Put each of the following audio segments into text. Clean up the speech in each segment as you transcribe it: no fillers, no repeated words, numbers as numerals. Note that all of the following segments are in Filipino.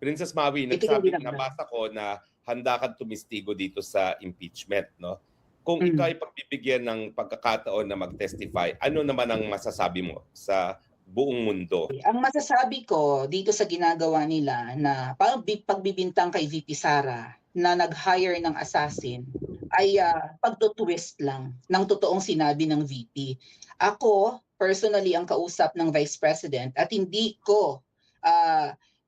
Princess Maui, Ito yung nabasa ko na handa kang tumistigo dito sa impeachment, no? Kung ikaw ay pagbibigyan ng pagkakataon na mag-testify, ano naman ang masasabi mo sa buong mundo? Ang masasabi ko dito sa ginagawa nila na pagbibintang kay VP Sara na nag-hire ng assassin ay pagtutwist lang ng totoong sinabi ng VP. Ako, personally, ang kausap ng Vice President at hindi ko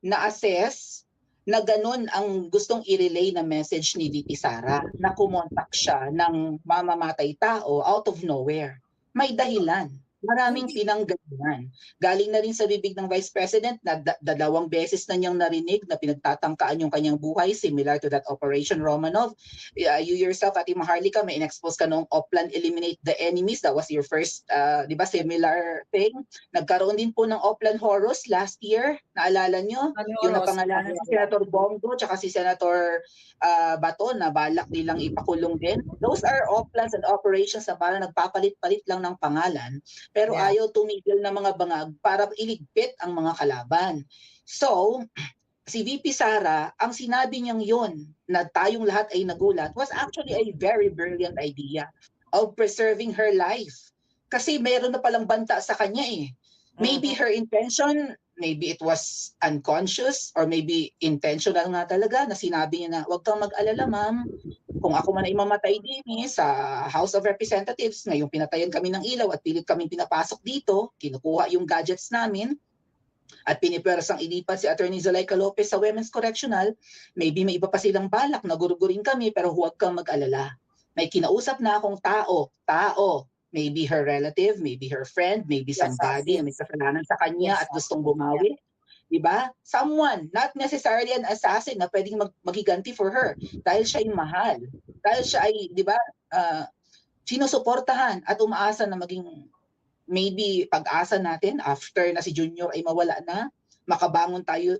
na-assess na ganun ang gustong i-relay na message ni VP Sara na kumontak siya ng mamamatay tao out of nowhere. May dahilan. Maraming pinanggalingan. Galing na rin sa bibig ng Vice President na dalawang beses na niyang narinig na pinagtatangkaan yung kanyang buhay, similar to that Operation Romanov. You yourself, Ate Maharlika, may in-expose ka noong Oplan Eliminate the Enemies. That was your first, di ba, similar thing. Nagkaroon din po ng Oplan Horus last year. Naalala nyo? Yung napangalanan si Senator Bongo tsaka si Senator Bato na balak nilang ipakulong din. Those are Oplans and operations na parang nagpapalit-palit lang ng pangalan. Pero ayaw tumigil ng mga bangag para iligpit ang mga kalaban. So, si VP Sara, ang sinabi niyang yon na tayong lahat ay nagulat was actually a very brilliant idea of preserving her life. Kasi meron na palang banta sa kanya eh. Maybe her intention, maybe it was unconscious or maybe intentional nga talaga na sinabi niya na huwag kang mag-alala ma'am. Kung ako man ay mamatay din sa House of Representatives, ngayong pinatayan kami ng ilaw at pilit kaming pinapasok dito, kinukuha yung gadgets namin, at pinipersang ilipat si Attorney Zulaika Lopez sa Women's Correctional, maybe may iba pa silang balak na gurugurin kami pero huwag kang mag-alala. May kinausap na akong tao, maybe her relative, maybe her friend, maybe somebody na may kasalanan sa kanya at gustong bumawi. Diba? Someone, not necessarily an assassin na pwedeng magiganti for her dahil siya ay mahal. Dahil siya ay, di ba, sinusuportahan at umaasa na maging maybe pag-asa natin after na si Junior ay mawala na, makabangon tayo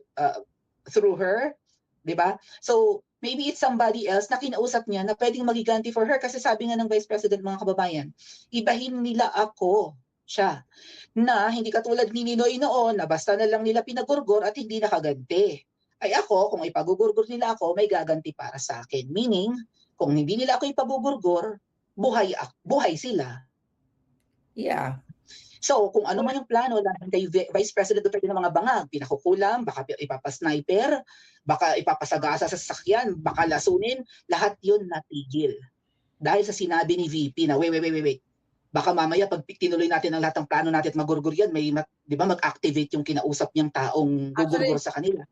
through her. Di ba? So, maybe it's somebody else na kinausap niya na pwedeng magiganti for her kasi sabi nga ng Vice President, mga kababayan, ibahin nila ako siya na hindi katulad ni Ninoy noon na basta na lang nila pinagurgor at hindi nakaganti. Ay ako, kung ipagugurgor nila ako, may gaganti para sa akin. Meaning, kung hindi nila ako ipagugurgor, buhay sila. Yeah. So, kung ano man yung plano lahat kay Vice President Duterte ng mga bangag, pinakukulam, baka ipapasniper, baka ipapasagasa sa sasakyan, baka lasunin, lahat yun natigil. Dahil sa sinabi ni VP na, wait. Baka mamaya pag tinuloy natin ang lahat ng plano natin at magurgur yan, may, di ba, mag-activate yung kinausap niyang taong gugurgur sa kanila.